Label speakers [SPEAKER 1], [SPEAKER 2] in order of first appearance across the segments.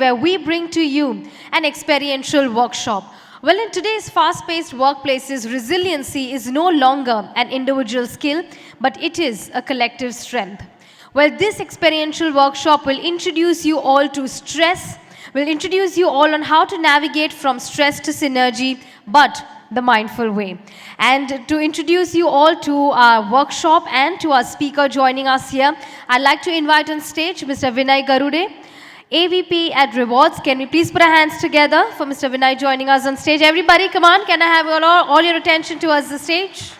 [SPEAKER 1] where we bring to you an experiential workshop. Well, in today's fast-paced workplaces, resiliency is no longer an individual skill, but it is a collective strength. Well, this experiential workshop will introduce you all to stress, will introduce you all on how to navigate from stress to synergy, but the mindful way. And to introduce you all to our workshop and to our speaker joining us here, I'd like to invite on stage Mr. Vinay Garude, AVP at Rewards. Can we please put our hands together for Mr. Vinay joining us on stage? Everybody, come on. Can I have all your attention towards the stage?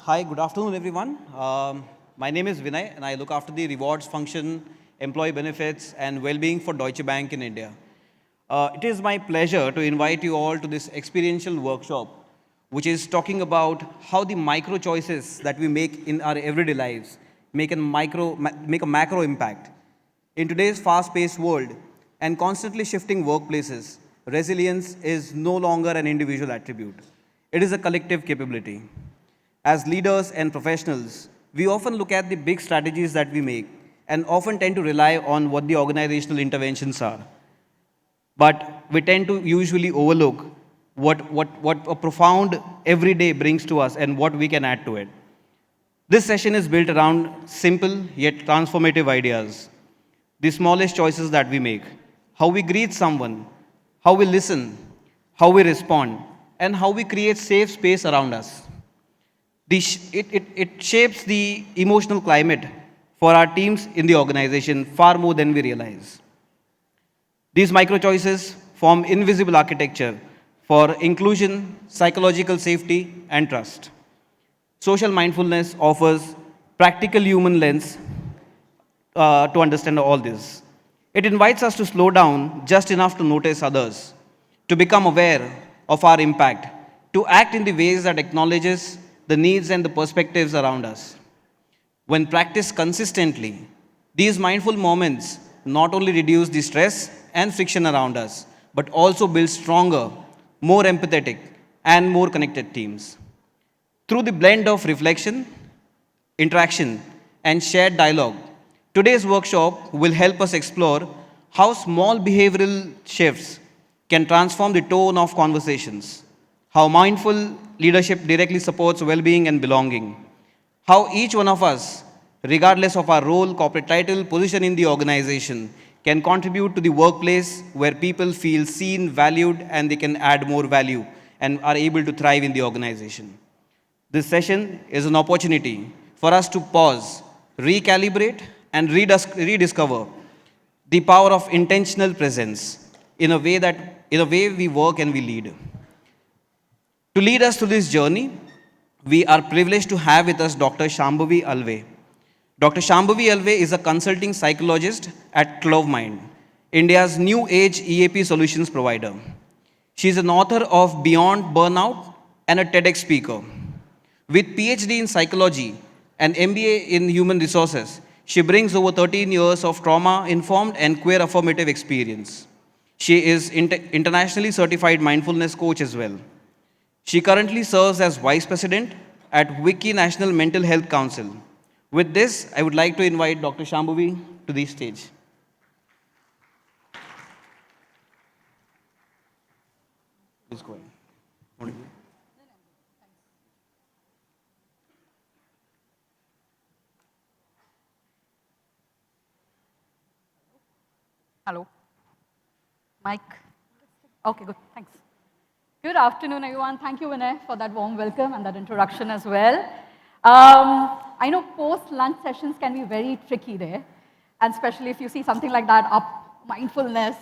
[SPEAKER 2] Hi, good afternoon, everyone. My name is Vinay, and I look after the rewards function, employee benefits, and well-being for Deutsche Bank in India. It is my pleasure to invite you all to this experiential workshop, which is talking about how the micro choices that we make in our everyday lives make a macro impact. In today's fast-paced world and constantly shifting workplaces, resilience is no longer an individual attribute. It is a collective capability. As leaders and professionals, we often look at the big strategies that we make and often tend to rely on what the organizational interventions are. But we tend to usually overlook what a profound everyday brings to us and what we can add to it. This session is built around simple yet transformative ideas. The smallest choices that we make, how we greet someone, how we listen, how we respond, and how we create safe space around us. It shapes the emotional climate for our teams in the organization far more than we realize. These micro choices form invisible architecture for inclusion, psychological safety, and trust. Social mindfulness offers practical human lens to understand all this. It invites us to slow down just enough to notice others, to become aware of our impact, to act in the ways that acknowledges the needs and the perspectives around us. When practiced consistently, these mindful moments not only reduce the stress and friction around us, but also build stronger, more empathetic, and more connected teams. Through the blend of reflection, interaction, and shared dialogue, today's workshop will help us explore how small behavioral shifts can transform the tone of conversations, how mindful leadership directly supports well-being and belonging, how each one of us, regardless of our role, corporate title, position in the organization, can contribute to the workplace where people feel seen, valued, and they can add more value and are able to thrive in the organization. This session is an opportunity for us to pause, recalibrate, and rediscover the power of intentional presence in a way we work and we lead. To lead us through this journey, we are privileged to have with us Dr. Shambhavi Alve. Dr. Shambhavi Alve is a consulting psychologist at CloveMind, India's new age EAP solutions provider. She is an author of Beyond Burnout and a TEDx speaker. With PhD in psychology and MBA in human resources, she brings over 13 years of trauma-informed and queer affirmative experience. She is internationally certified mindfulness coach as well. She currently serves as Vice President at Wiki National Mental Health Council. With this, I would like to invite Dr. Shambhavi to the stage. Please go ahead.
[SPEAKER 3] Hello. Mic. Okay, good. Thanks. Good afternoon, everyone. Thank you, Vinay, for that warm welcome and that introduction as well. I know post-lunch sessions can be very tricky there, and especially if you see something like that up, mindfulness.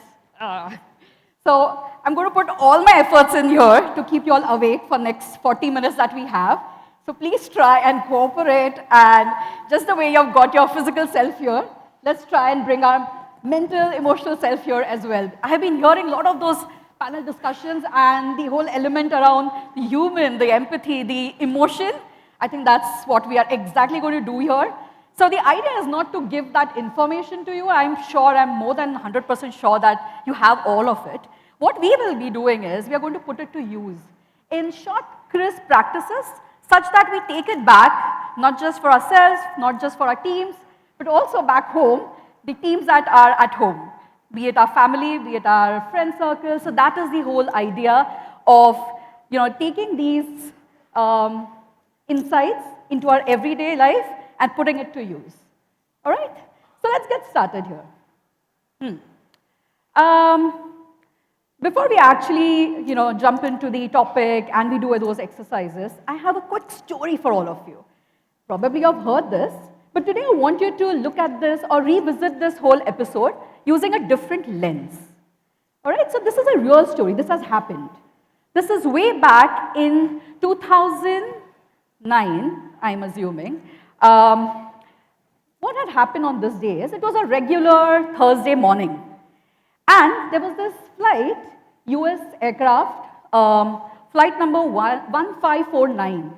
[SPEAKER 3] So I'm going to put all my efforts in here to keep you all awake for next 40 minutes that we have. So please try and cooperate, and just the way you've got your physical self here, let's try and bring our mental, emotional self here as well. I have been hearing a lot of those panel discussions and the whole element around the human, the empathy, the emotion. I think that's what we are exactly going to do here. So the idea is not to give that information to you. I'm more than 100% sure that you have all of it. What we will be doing is we are going to put it to use in short, crisp practices such that we take it back, not just for ourselves, not just for our teams, but also back home, the teams that are at home, be it our family, be it our friend circle. So that is the whole idea of taking these insights into our everyday life and putting it to use. All right? So let's get started here. Before we actually, jump into the topic and we do those exercises, I have a quick story for all of you. Probably you've heard this, but today I want you to look at this or revisit this whole episode using a different lens. All right, so this is a real story. This has happened. This is way back in 2009, I'm assuming. What had happened on this day is it was a regular Thursday morning. And there was this flight, US aircraft, flight number 1549,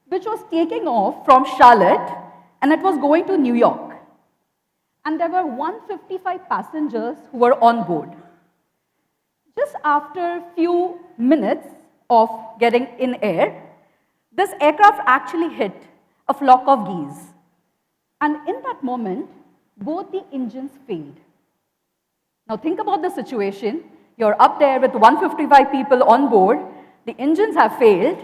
[SPEAKER 3] which was taking off from Charlotte, and it was going to New York. And there were 155 passengers who were on board. Just after a few minutes of getting in air, this aircraft actually hit a flock of geese. And in that moment, both the engines failed. Now think about the situation. You're up there with 155 people on board. The engines have failed.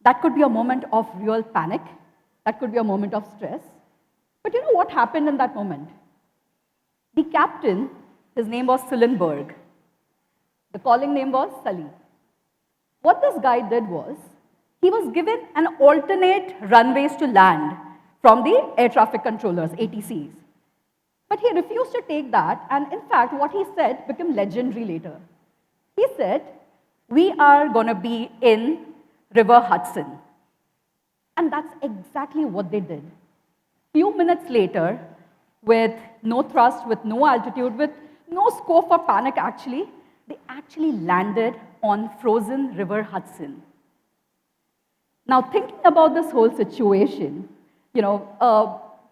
[SPEAKER 3] That could be a moment of real panic. That could be a moment of stress. But you know what happened in that moment? The captain, his name was Sullenberg. The calling name was Sully. What this guy did was, he was given an alternate runways to land from the air traffic controllers, ATCs. But he refused to take that, and in fact, what he said became legendary later. He said, we are going to be in River Hudson. And that's exactly what they did. Few minutes later, with no thrust, with no altitude, with no scope for panic actually, they actually landed on frozen River Hudson. Now thinking about this whole situation,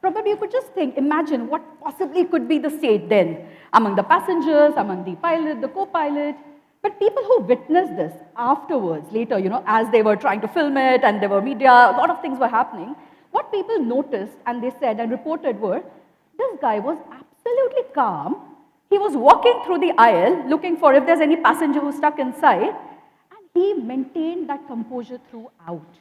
[SPEAKER 3] probably you could just think, imagine what possibly could be the state then among the passengers, among the pilot, the co-pilot. But people who witnessed this afterwards, later, as they were trying to film it and there were media, a lot of things were happening, what people noticed and they said and reported were, this guy was absolutely calm. He was walking through the aisle looking for if there's any passenger who's stuck inside, and he maintained that composure throughout.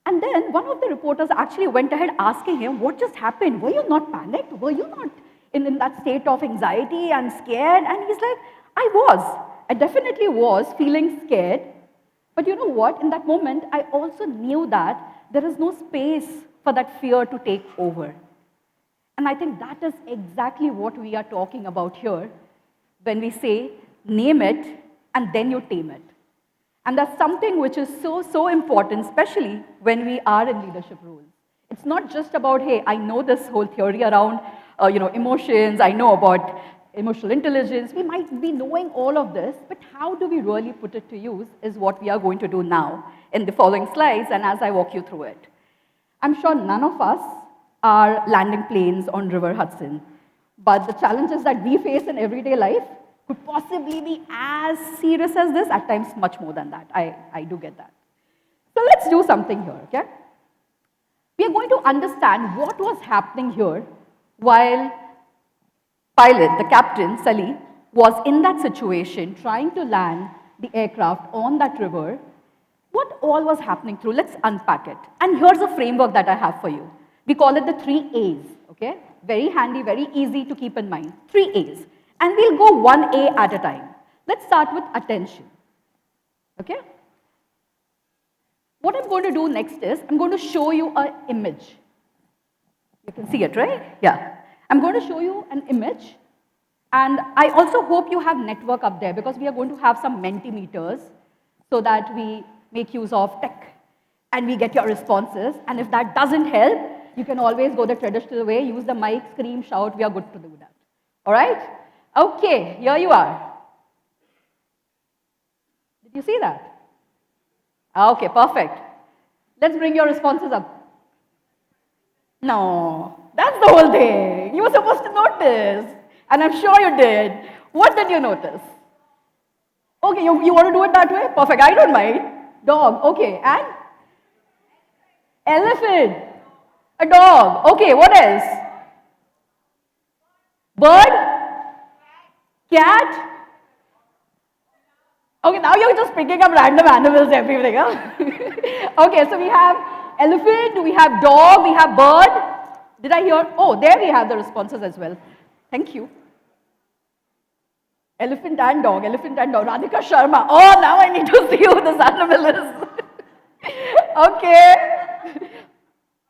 [SPEAKER 3] And then one of the reporters actually went ahead asking him, what just happened? Were you not panicked? Were you not in that state of anxiety and scared? And he's like, I was. I definitely was feeling scared. But you know what? In that moment, I also knew that there is no space for that fear to take over. And I think that is exactly what we are talking about here when we say, name it, and then you tame it. And that's something which is so important, especially when we are in leadership roles. It's not just about, hey, I know this whole theory around emotions, I know about emotional intelligence. We might be knowing all of this, but how do we really put it to use is what we are going to do now in the following slides and as I walk you through it. I'm sure none of us are landing planes on River Hudson, but the challenges that we face in everyday life could possibly be as serious as this, at times much more than that. I do get that. So let's do something here, okay? We are going to understand what was happening here while pilot, the captain, Sully, was in that situation trying to land the aircraft on that river. What all was happening through? Let's unpack it. And here's a framework that I have for you. We call it the 3 A's, okay? Very handy, very easy to keep in mind. 3 A's. And we'll go 1 A at a time. Let's start with attention, okay? What I'm going to do next is, I'm going to show you an image. You can see it, right? Yeah. I'm going to show you an image. And I also hope you have network up there because we are going to have some Mentimeters so that we make use of tech and we get your responses. And if that doesn't help, you can always go the traditional way, use the mic, scream, shout, we are good to do that. All right? Okay, here you are. Did you see that? Okay, perfect. Let's bring your responses up. No, that's the whole thing. You were supposed to notice. And I'm sure you did. What did you notice? Okay, you want to do it that way? Perfect. I don't mind. Dog. Okay. And? Elephant. A dog. Okay, what else? Bird? Cat? Okay, now you're just picking up random animals everything. Huh? Okay, so we have elephant, we have dog, we have bird. Did I hear? Oh, there we have the responses as well. Thank you. Elephant and dog, elephant and dog. Radhika Sharma. Oh, now I need to see who this animal is. Okay.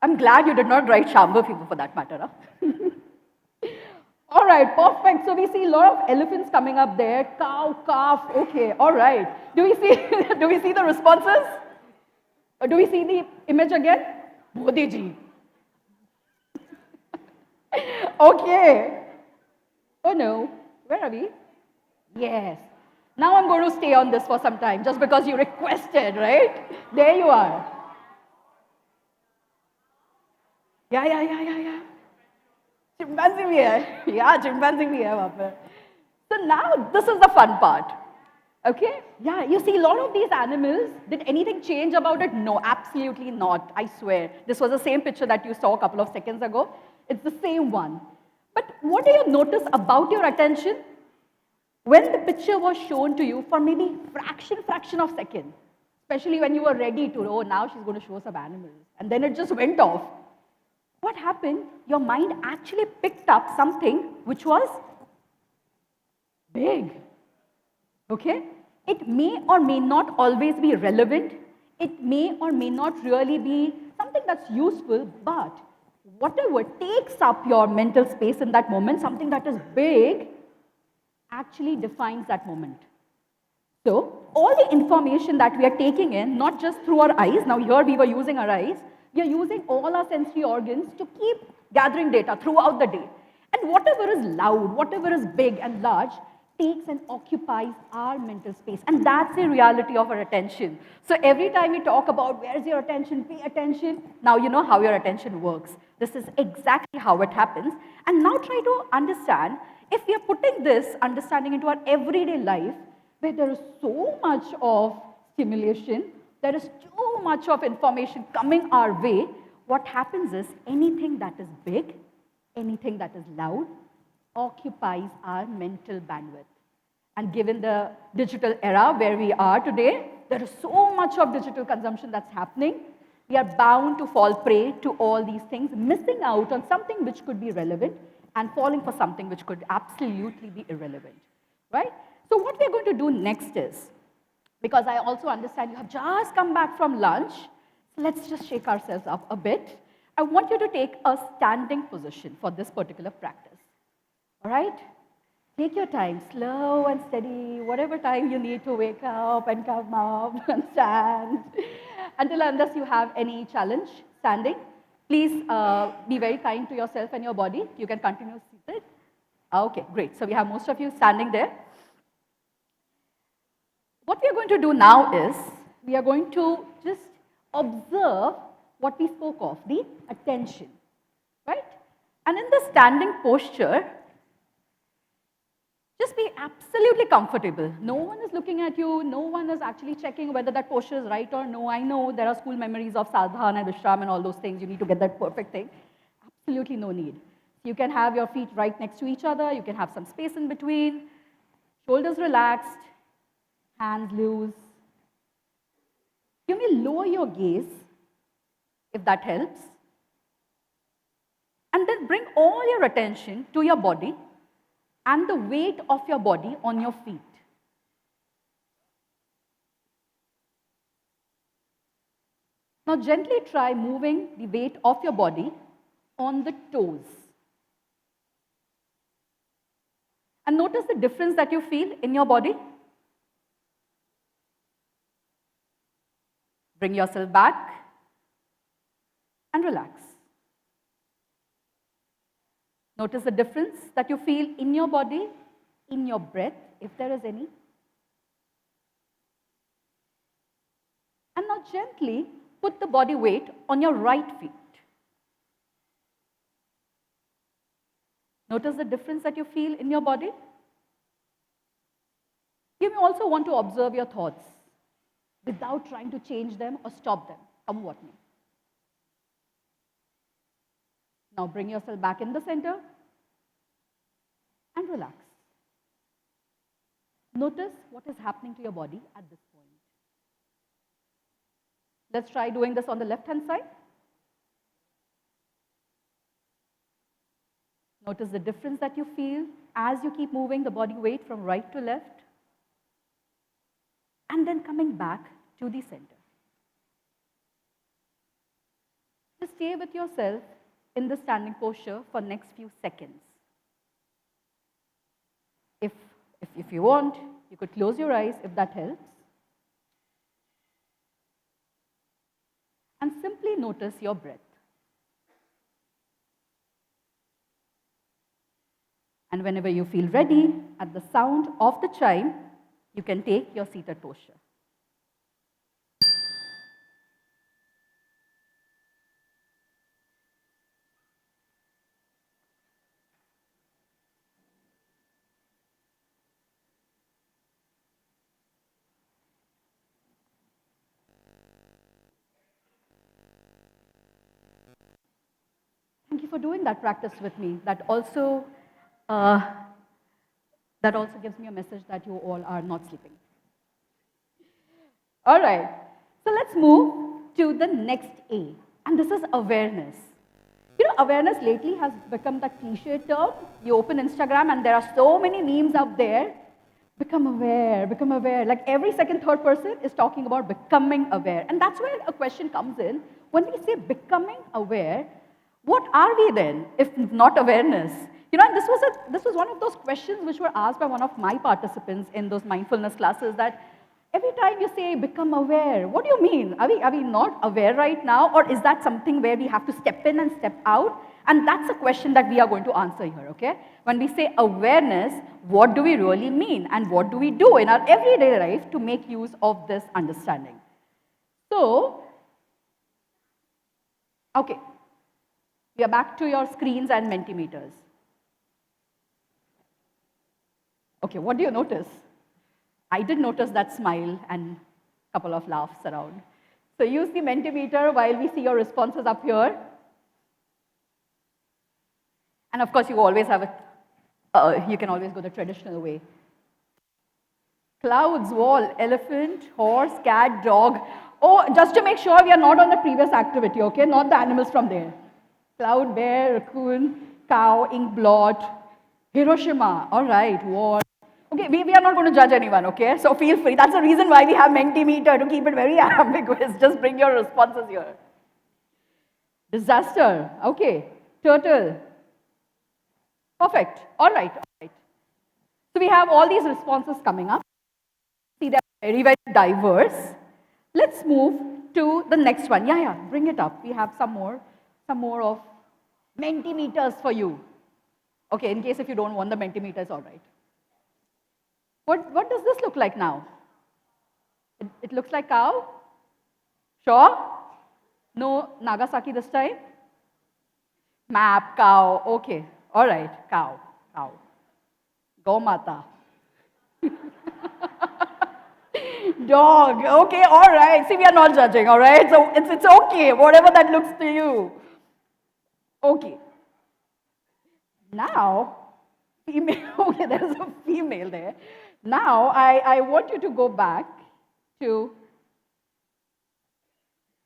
[SPEAKER 3] I'm glad you did not write Shamba fever for that matter. Huh? All right, perfect. So we see a lot of elephants coming up there. Cow, calf. Okay, all right. Do we see? Do we see the responses? Or do we see the image again? Modi ji. Okay. Oh no. Where are we? Yes. Now I'm going to stay on this for some time, just because you requested, right? There you are. Yeah. Chimpanzee bhi hai. Yeah, chimpanzee bhi hai wahan pe. So now this is the fun part. Okay? Yeah, you see a lot of these animals, did anything change about it? No, absolutely not, I swear. This was the same picture that you saw a couple of seconds ago. It's the same one. But what do you notice about your attention? When the picture was shown to you for maybe fraction of second, especially when you were ready to, oh, now she's going to show some animals, and then it just went off. What happened? Your mind actually picked up something which was big. Okay? It may or may not always be relevant. It may or may not really be something that's useful, but whatever takes up your mental space in that moment, something that is big, actually defines that moment. So, all the information that we are taking in, not just through our eyes, now here we were using our eyes, we are using all our sensory organs to keep gathering data throughout the day. And whatever is loud, whatever is big and large, takes and occupies our mental space. And that's the reality of our attention. So every time we talk about where's your attention, pay attention, now you know how your attention works. This is exactly how it happens. And now try to understand, if we are putting this understanding into our everyday life, where there is so much of stimulation, there is too much of information coming our way, what happens is anything that is big, anything that is loud, occupies our mental bandwidth. And given the digital era where we are today, there is so much of digital consumption that's happening. We are bound to fall prey to all these things, missing out on something which could be relevant and falling for something which could absolutely be irrelevant, right? So what we're going to do next is, because I also understand you have just come back from lunch, so let's just shake ourselves up a bit. I want you to take a standing position for this particular practice. All right? Take your time, slow and steady, whatever time you need to wake up and come up and stand. Unless you have any challenge standing, please be very kind to yourself and your body. You can continue seated. Okay, great. So we have most of you standing there. What we are going to do now is, we are going to just observe what we spoke of, the attention, right? And in the standing posture, just be absolutely comfortable. No one is looking at you. No one is actually checking whether that posture is right or no. I know there are school memories of sadhan and vishram and all those things. You need to get that perfect thing. Absolutely no need. You can have your feet right next to each other. You can have some space in between. Shoulders relaxed. Hands loose. You may lower your gaze, if that helps. And then bring all your attention to your body and the weight of your body on your feet. Now gently try moving the weight of your body on the toes. And notice the difference that you feel in your body. Bring yourself back and relax. Notice the difference that you feel in your body, in your breath, if there is any. And now gently put the body weight on your right feet. Notice the difference that you feel in your body. You may also want to observe your thoughts without trying to change them or stop them. Come what may. Now bring yourself back in the center and relax. Notice what is happening to your body at this point. Let's try doing this on the left-hand side. Notice the difference that you feel as you keep moving the body weight from right to left, and then coming back to the center. Just stay with yourself in the standing posture for next few seconds. If you want, you could close your eyes if that helps. And simply notice your breath. And whenever you feel ready, at the sound of the chime, you can take your seated posture. Thank you for doing that practice with me. That also gives me a message that you all are not sleeping. All right, so let's move to the next A, and this is awareness. You know, awareness lately has become the cliche term. You open Instagram and there are so many memes out there. Become aware, become aware. Like every second, third person is talking about becoming aware. And that's where a question comes in. When we say becoming aware, what are we then, if not awareness? You know, and this was one of those questions which were asked by one of my participants in those mindfulness classes, that every time you say become aware, what do you mean? Are we not aware right now? Or is that something where we have to step in and step out? And that's a question that we are going to answer here, okay? When we say awareness, what do we really mean? And what do we do in our everyday life to make use of this understanding? So, okay. We are back to your screens and Mentimeters. Okay, what do you notice? I did notice that smile and a couple of laughs around. So use the Mentimeter while we see your responses up here. And of course, you always have you can always go the traditional way. Clouds, wall, elephant, horse, cat, dog. Oh, just to make sure we are not on the previous activity, okay? Not the animals from there. Cloud, bear, raccoon, cow, ink blot, Hiroshima. All right, wall. Okay, we are not going to judge anyone, okay? So feel free. That's the reason why we have Mentimeter, to keep it very ambiguous. Just bring your responses here. Disaster. Okay. Turtle. Perfect. All right. All right. So we have all these responses coming up. See, they're very, very diverse. Let's move to the next one. Yeah, bring it up. We have some more of Mentimeters for you. Okay, in case if you don't want the Mentimeters, all right. What does this look like now? It looks like cow? Sure? No Nagasaki this time? Map, cow, okay. All right, cow. Go Mata. Dog, okay, all right. See, we are not judging, all right? So it's okay, whatever that looks to you. Okay. Now, female, okay, there's a female there. Now, I want you to go back to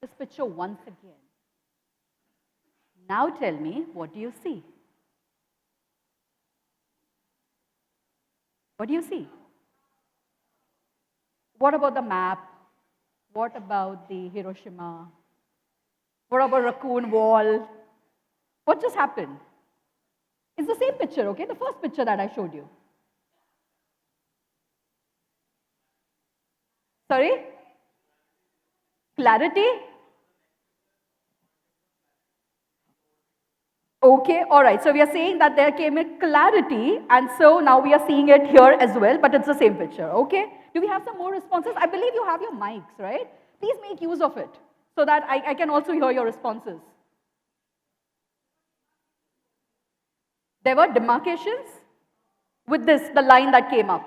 [SPEAKER 3] this picture once again. Now tell me, what do you see? What do you see? What about the map? What about the Hiroshima? What about raccoon wall? What just happened? It's the same picture, okay? The first picture that I showed you. Sorry? Clarity? Okay, all right. So we are saying that there came a clarity, and so now we are seeing it here as well, but it's the same picture, okay? Do we have some more responses? I believe you have your mics, right? Please make use of it so that I can also hear your responses. There were demarcations with this, the line that came up.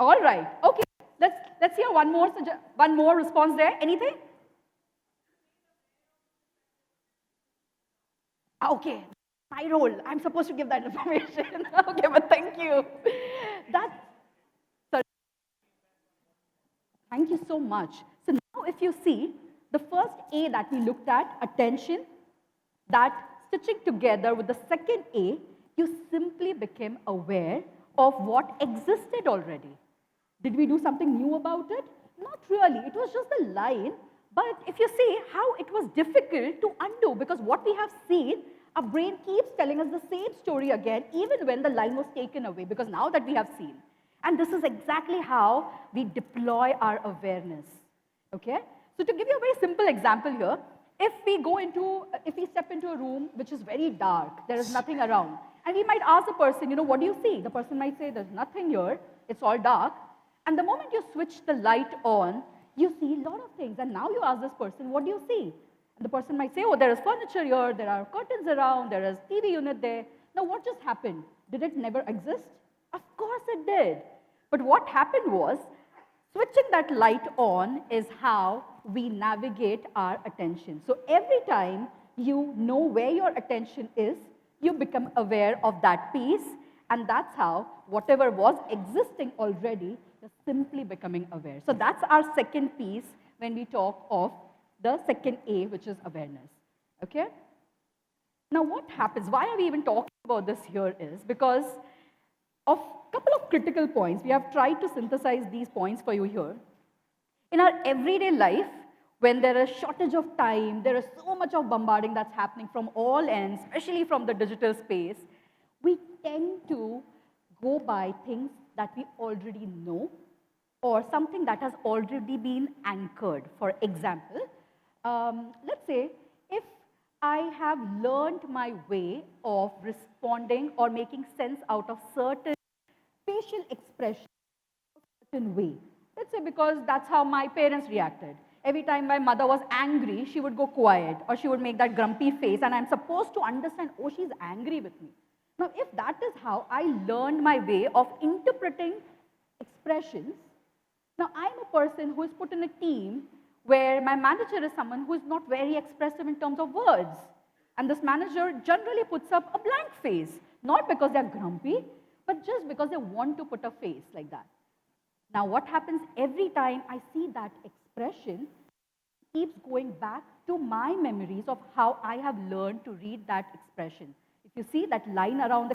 [SPEAKER 3] All right, okay. Let's hear one more response there. Anything? Okay, my role. I'm supposed to give that information. Okay, but thank you. That's Thank you so much. So now if you see, the first A that we looked at, attention, that stitching together with the second A, you simply became aware of what existed already. Did we do something new about it? Not really. It was just a line. But if you see how it was difficult to undo, because what we have seen, our brain keeps telling us the same story again, even when the line was taken away, because now that we have seen. And this is exactly how we deploy our awareness. Okay? So to give you a very simple example here, if we step into a room which is very dark, there is nothing around, and we might ask the person, what do you see? The person might say, there's nothing here, it's all dark. And the moment you switch the light on, you see a lot of things. And now you ask this person, what do you see? And the person might say, oh, there is furniture here, there are curtains around, there is TV unit there. Now what just happened? Did it never exist? Of course it did. But what happened was, switching that light on is how we navigate our attention. So every time you know where your attention is, you become aware of that piece, and that's how whatever was existing already, you're simply becoming aware. So that's our second piece when we talk of the second A, which is awareness. Okay? Now what happens, why are we even talking about this here is because of a couple of critical points. We have tried to synthesize these points for you here. In our everyday life, when there is shortage of time, there is so much of bombarding that's happening from all ends, especially from the digital space, we tend to go by things that we already know or something that has already been anchored. For example, let's say if I have learned my way of responding or making sense out of certain facial expression a certain way. Let's say because that's how my parents reacted. Every time my mother was angry, she would go quiet or she would make that grumpy face, and I'm supposed to understand, oh, she's angry with me. Now, if that is how I learned my way of interpreting expressions, now I'm a person who is put in a team where my manager is someone who is not very expressive in terms of words. And this manager generally puts up a blank face, not because they're grumpy, but just because they want to put a face like that. Now, what happens every time I see that expression keeps going back to my memories of how I have learned to read that expression. If you see that line around the,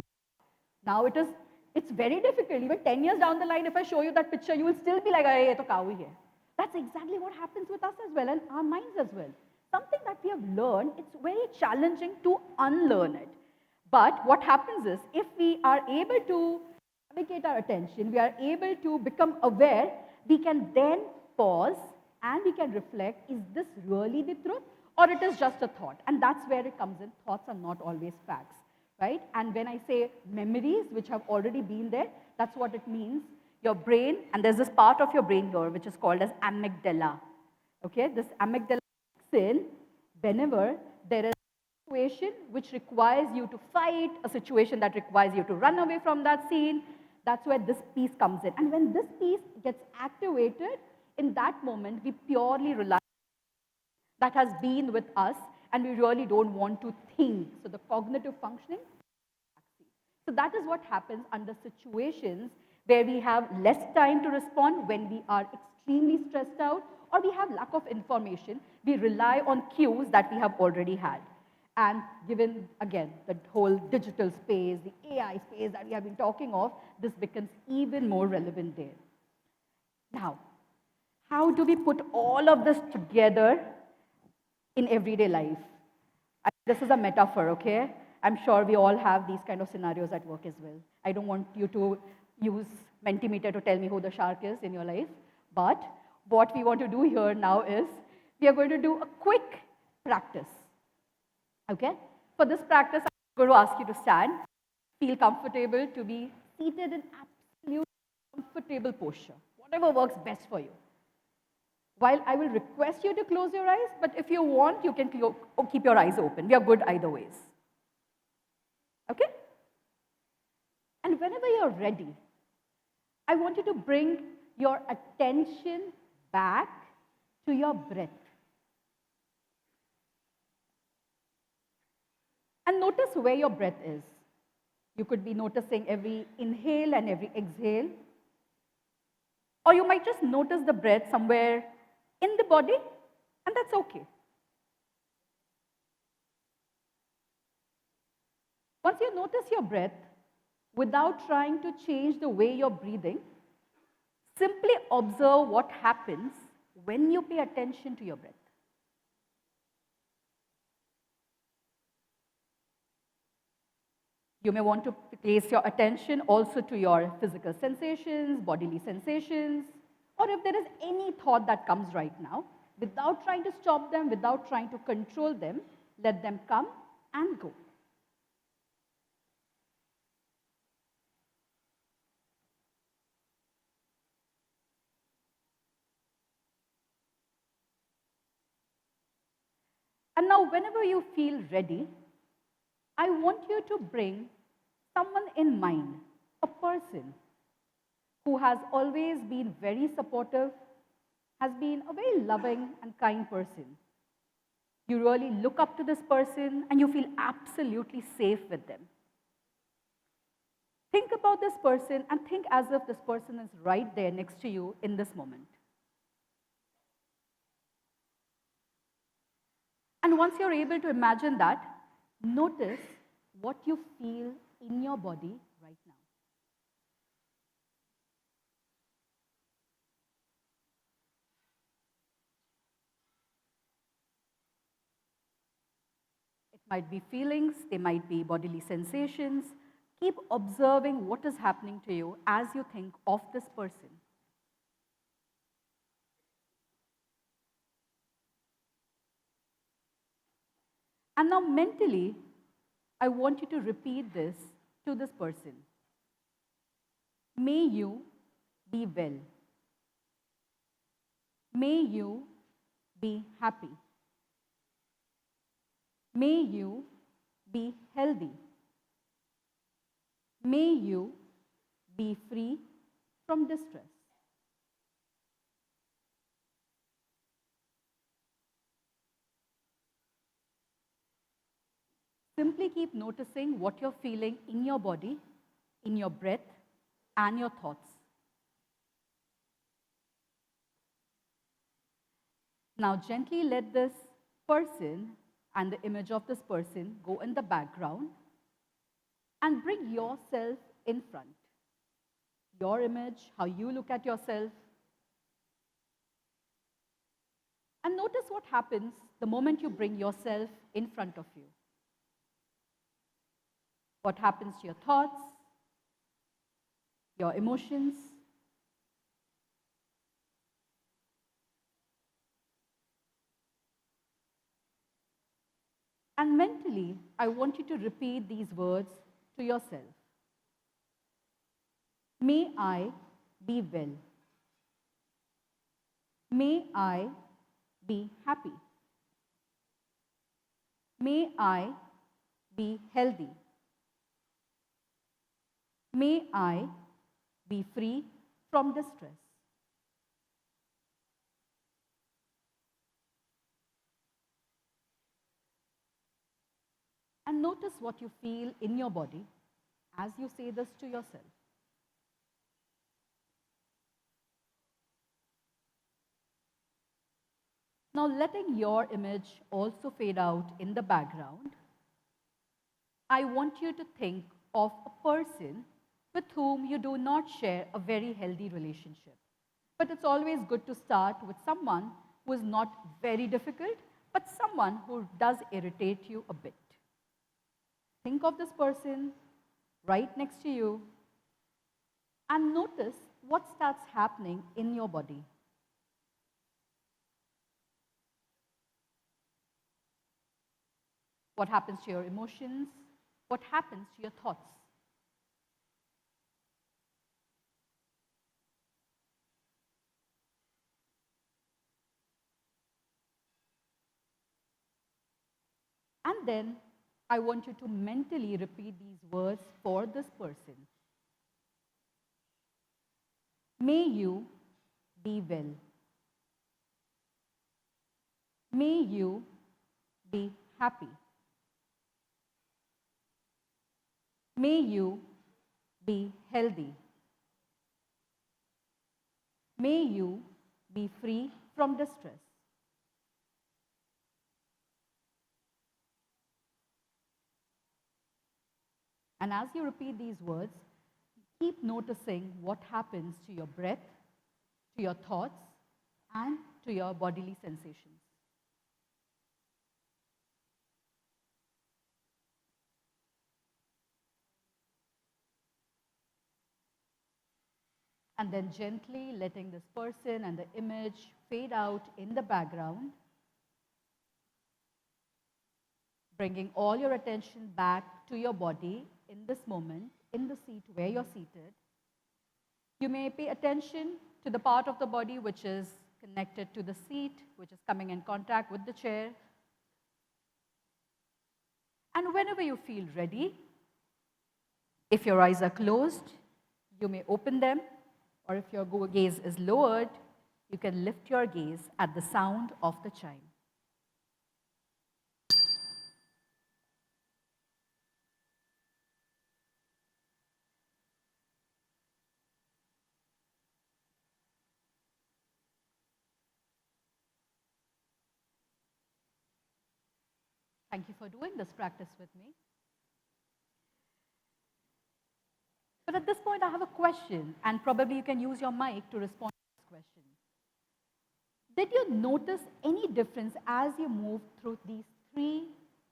[SPEAKER 3] now it's very difficult. Even 10 years down the line, if I show you that picture, you will still be like, "Arey, ye to cow hi hai." That's exactly what happens with us as well and our minds as well. Something that we have learned, it's very challenging to unlearn it. But what happens is, if we are able to navigate our attention, we are able to become aware, we can then pause and we can reflect, is this really the truth or it is just a thought? And that's where it comes in. Thoughts are not always facts, right? And when I say memories which have already been there, that's what it means. Your brain, and there's this part of your brain here which is called as amygdala. Okay, this amygdala kicks in whenever there is a situation which requires you to fight, a situation that requires you to run away from that scene. That's where this piece comes in. And when this piece gets activated, in that moment, we purely rely that has been with us, and we really don't want to think. So the cognitive functioning. So that is what happens under situations where we have less time to respond, when we are extremely stressed out, or we have lack of information. We rely on cues that we have already had. And given, again, the whole digital space, the AI space that we have been talking of, this becomes even more relevant there. Now, how do we put all of this together in everyday life? This is a metaphor, okay? I'm sure we all have these kind of scenarios at work as well. I don't want you to use Mentimeter to tell me who the shark is in your life. But what we want to do here now is, we are going to do a quick practice. Okay? For this practice, I'm going to ask you to stand, feel comfortable to be seated in absolute comfortable posture, whatever works best for you. While I will request you to close your eyes, but if you want, you can keep your eyes open. We are good either ways. Okay? whenever you're ready, I want you to bring your attention back to your breath. And notice where your breath is. You could be noticing every inhale and every exhale. Or you might just notice the breath somewhere in the body, and that's okay. Once you notice your breath, without trying to change the way you're breathing, simply observe what happens when you pay attention to your breath. You may want to place your attention also to your physical sensations, bodily sensations, or if there is any thought that comes right now, without trying to stop them, without trying to control them, let them come and go. And now, whenever you feel ready, I want you to bring someone in mind, a person who has always been very supportive, has been a very loving and kind person. You really look up to this person and you feel absolutely safe with them. Think about this person and think as if this person is right there next to you in this moment. And once you're able to imagine that, notice what you feel in your body right now. It might be feelings, they might be bodily sensations. Keep observing what is happening to you as you think of this person. And now mentally, I want you to repeat this to this person. May you be well. May you be happy. May you be healthy. May you be free from distress. Simply keep noticing what you're feeling in your body, in your breath, and your thoughts. Now gently let this person and the image of this person go in the background and bring yourself in front. Your image, how you look at yourself. And notice what happens the moment you bring yourself in front of you. What happens to your thoughts, your emotions. And mentally, I want you to repeat these words to yourself. May I be well. May I be happy. May I be healthy. May I be free from distress. And notice what you feel in your body as you say this to yourself. Now, letting your image also fade out in the background, I want you to think of a person with whom you do not share a very healthy relationship. But it's always good to start with someone who is not very difficult, but someone who does irritate you a bit. Think of this person right next to you and notice what starts happening in your body. What happens to your emotions? What happens to your thoughts? And then I want you to mentally repeat these words for this person. May you be well. May you be happy. May you be healthy. May you be free from distress. And as you repeat these words, keep noticing what happens to your breath, to your thoughts, and to your bodily sensations. And then gently letting this person and the image fade out in the background, bringing all your attention back to your body in this moment, in the seat where you're seated. You may pay attention to the part of the body which is connected to the seat, which is coming in contact with the chair. And whenever you feel ready, if your eyes are closed, you may open them, or if your gaze is lowered, you can lift your gaze at the sound of the chime. Thank you for doing this practice with me. But at this point, I have a question, and probably you can use your mic to respond to this question. Did you notice any difference as you moved through these three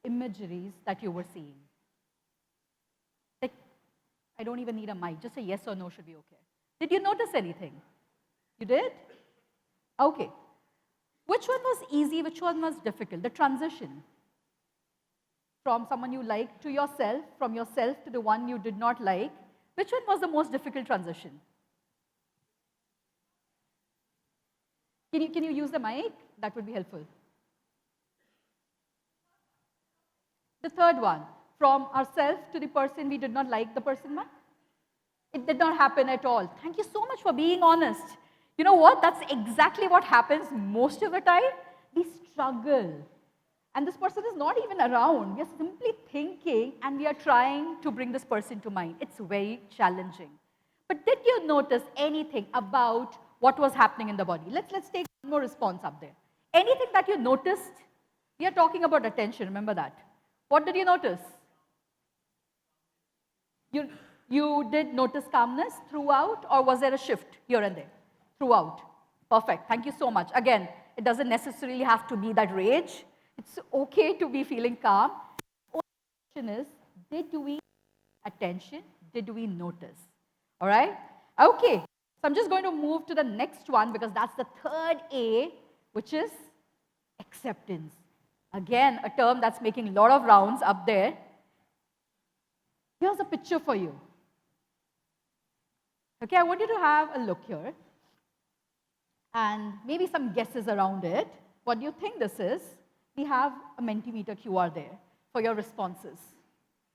[SPEAKER 3] imageries that you were seeing? Like, I don't even need a mic, just a yes or no should be okay. Did you notice anything? You did? Okay. Which one was easy, which one was difficult? The transition from someone you liked to yourself, from yourself to the one you did not like. Which one was the most difficult transition? Can you use the mic? That would be helpful. The third one, from ourselves to the person we did not like the person one. It did not happen at all. Thank you so much for being honest. You know what? That's exactly what happens most of the time. We struggle. And this person is not even around. We are simply thinking and we are trying to bring this person to mind. It's very challenging. But did you notice anything about what was happening in the body? Let's take one more response up there. Anything that you noticed? We are talking about attention, remember that. What did you notice? You did notice calmness throughout, or was there a shift here and there? Throughout. Perfect. Thank you so much. Again, it doesn't necessarily have to be that rage. It's okay to be feeling calm. The question is, did we pay attention? Did we notice? All right? Okay. So I'm just going to move to the next one because that's the third A, which is acceptance. Again, a term that's making a lot of rounds up there. Here's a picture for you. Okay, I want you to have a look here and maybe some guesses around it. What do you think this is? We have a Mentimeter QR there for your responses.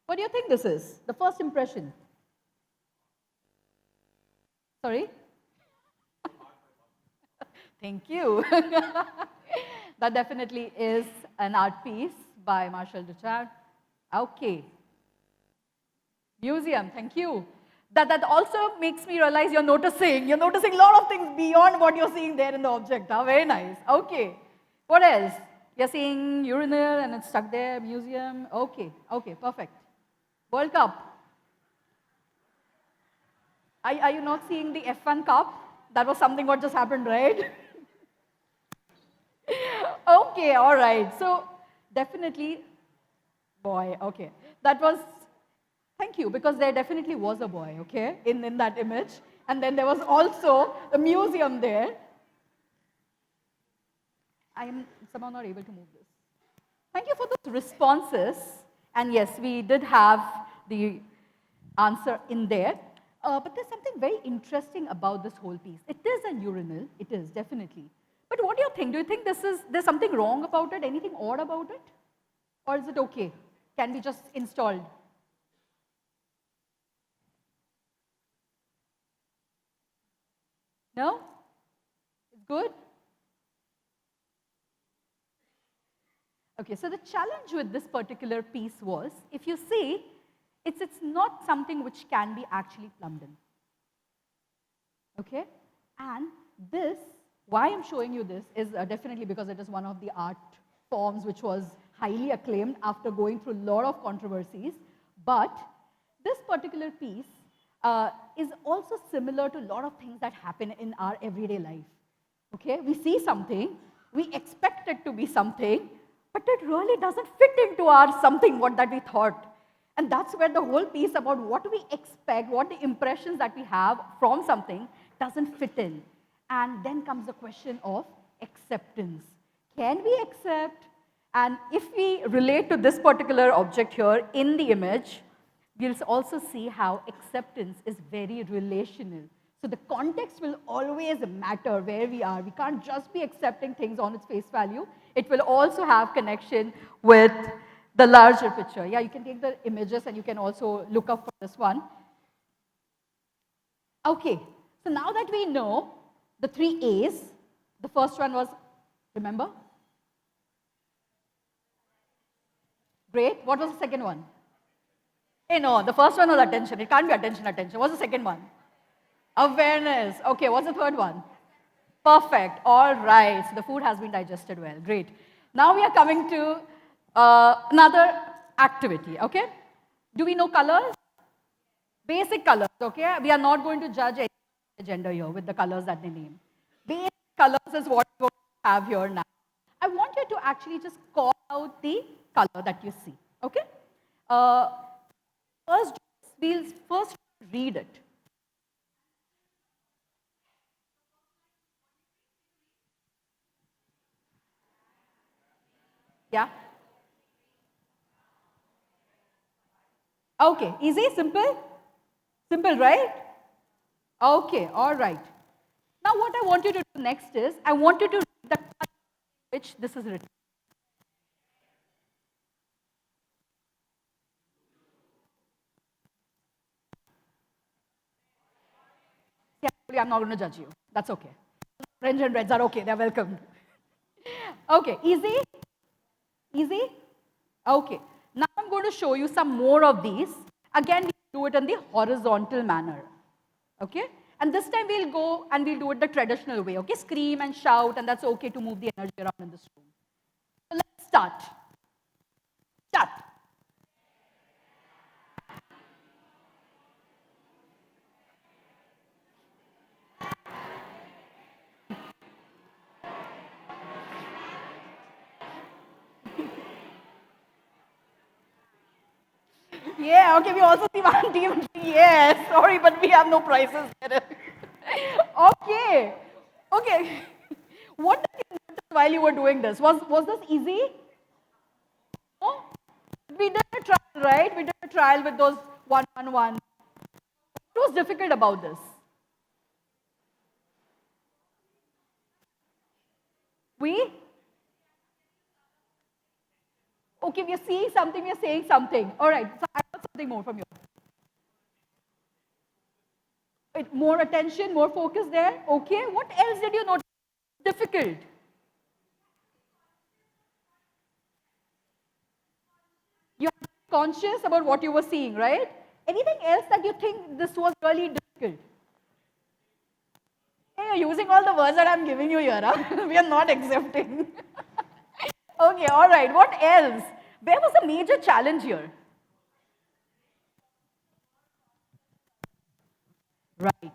[SPEAKER 3] What do you think this is? The first impression. Sorry? Thank you. That definitely is an art piece by Marcel Duchamp. Okay. Museum, thank you. That also makes me realize you're noticing a lot of things beyond what you're seeing there in the object. Huh? Very nice. Okay. What else? You're seeing urinal and it's stuck there, museum. Okay, perfect. World Cup. Are you not seeing the F1 Cup? That was something what just happened, right? Okay, all right. So definitely, boy, okay. That was, thank you, because there definitely was a boy, okay, in that image. And then there was also a museum there. I am somehow not able to move this. Thank you for those responses. And yes, we did have the answer in there. But there's something very interesting about this whole piece. It is a urinal. It is, definitely. But what do you think? Do you think there's something wrong about it? Anything odd about it? Or is it okay? Can be just installed? No? It's good? Okay, so the challenge with this particular piece was, if you see, it's not something which can be actually plumbed in. Okay? And this, why I'm showing you this is definitely because it is one of the art forms which was highly acclaimed after going through a lot of controversies. But this particular piece is also similar to a lot of things that happen in our everyday life. Okay? We see something, we expect it to be something, but it really doesn't fit into our something what that we thought. And that's where the whole piece about what we expect, what the impressions that we have from something doesn't fit in. And then comes the question of acceptance. Can we accept? And if we relate to this particular object here in the image, we'll also see how acceptance is very relational. So the context will always matter where we are. We can't just be accepting things on its face value. It will also have connection with the larger picture. Yeah, you can take the images and you can also look up for this one. Okay, so now that we know the 3 A's, the first one was, remember? Great. What was the second one? Hey, no, the first one was attention. It can't be attention, attention. What's the second one? Awareness. Okay, what's the third one? Perfect. All right. So the food has been digested well. Great. Now we are coming to another activity. Okay? Do we know colors? Basic colors. Okay? We are not going to judge any gender here with the colors that they name. Basic colors is what we have here now. I want you to actually just call out the color that you see. Okay? First, we'll first read it. Yeah? Okay, easy, simple? Simple, right? Okay, all right. Now what I want you to do next is, I want you to read the color in which this is written. Yeah, I'm not going to judge you. That's okay. Orange and reds are okay, they're welcome. Okay, easy? Easy? Okay. Now I'm going to show you some more of these. Again, we do it in the horizontal manner. Okay? And this time we'll go and we'll do it the traditional way. Okay? Scream and shout, and that's okay to move the energy around in this room. So let's start. Start. Yeah, okay, we also see one team. Yes, sorry, but we have no prizes. Okay. Okay. What did you notice while you were doing this? Was this easy? No? We did a trial, right? We did a trial with those 1-1-1. What was difficult about this? We? Okay, we are seeing something, we are saying something. All right, so I want something more from you. More attention, more focus there. Okay, what else did you notice? Difficult. You are conscious about what you were seeing, right? Anything else that you think this was really difficult? Hey, you're using all the words that I'm giving you here. Huh? We are not accepting. Okay, all right. What else? Where was the major challenge here? Right.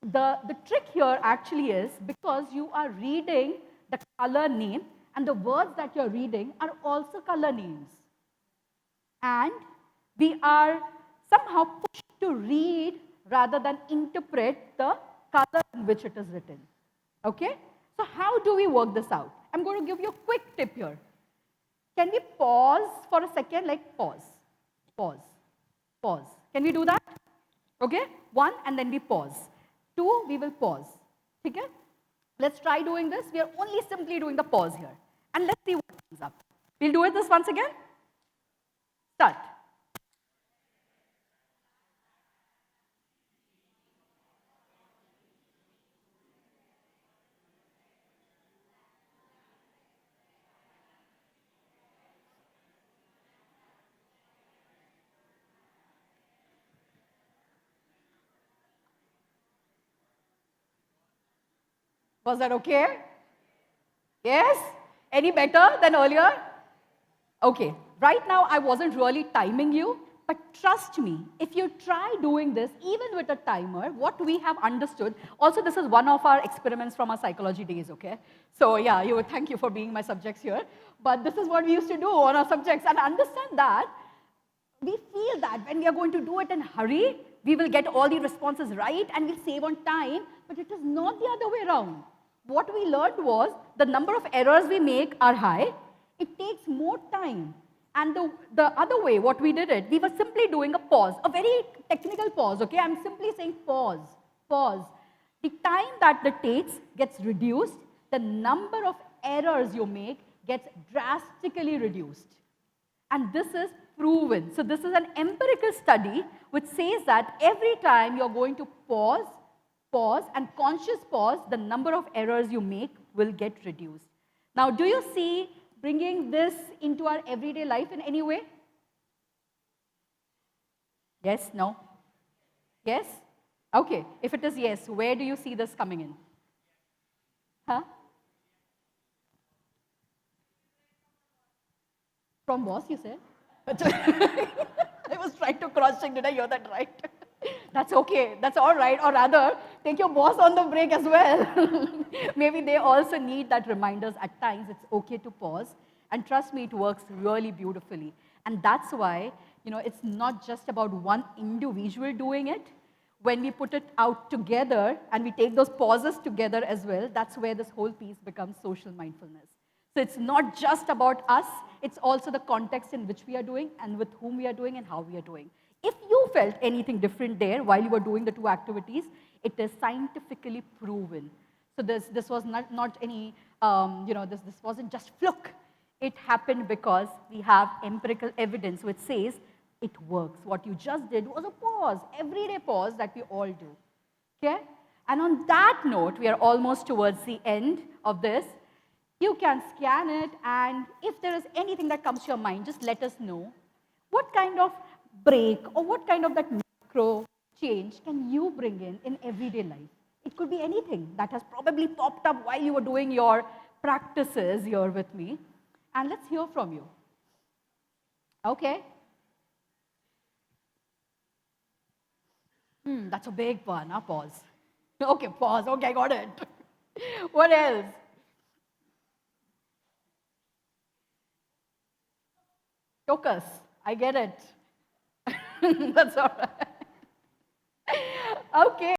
[SPEAKER 3] The trick here actually is because you are reading the color name and the words that you're reading are also color names. And we are somehow pushed to read rather than interpret the color in which it is written. Okay? So how do we work this out? I'm going to give you a quick tip here. Can we pause for a second? Like pause, pause, pause. Can we do that? Okay? 1 and then we pause. 2, we will pause. Okay? Let's try doing this. We are only simply doing the pause here. And let's see what comes up. We'll do it this once again. Start. Was that okay? Yes? Any better than earlier? Okay, right now I wasn't really timing you, but trust me, if you try doing this, even with a timer, what we have understood, also this is one of our experiments from our psychology days, okay? So yeah, thank you for being my subjects here, but this is what we used to do on our subjects, and understand that we feel that when we are going to do it in hurry, we will get all the responses right and we'll save on time, but it is not the other way around. What we learned was the number of errors we make are high, it takes more time. And the other way, what we did it, we were simply doing a pause, a very technical pause, okay? I'm simply saying pause, pause. The time that it takes gets reduced, the number of errors you make gets drastically reduced. And this is proven. So this is an empirical study which says that every time you're going to pause, and conscious pause, the number of errors you make will get reduced. Now, do you see bringing this into our everyday life in any way? Yes? No? Yes? Okay. If it is yes, where do you see this coming in? Huh? From boss, you said? I was trying to cross-check. Did I hear that right? That's okay. That's all right. Or rather, take your boss on the break as well. Maybe they also need that reminders at times. It's okay to pause. And trust me, it works really beautifully. And that's why, it's not just about one individual doing it. When we put it out together and we take those pauses together as well, that's where this whole piece becomes social mindfulness. So it's not just about us, it's also the context in which we are doing and with whom we are doing and how we are doing. If you felt anything different there while you were doing the two activities, it is scientifically proven. So this was not any, this wasn't just fluke. It happened because we have empirical evidence which says it works. What you just did was a pause, everyday pause that we all do. Okay? And on that note, we are almost towards the end of this. You can scan it, and if there is anything that comes to your mind, just let us know. What kind of break or what kind of that micro change can you bring in everyday life? It could be anything that has probably popped up while you were doing your practices here with me. And let's hear from you. Okay? That's a big one, huh? Pause. Okay, pause. Okay, got it. What else? Focus. I get it. That's all right. Okay.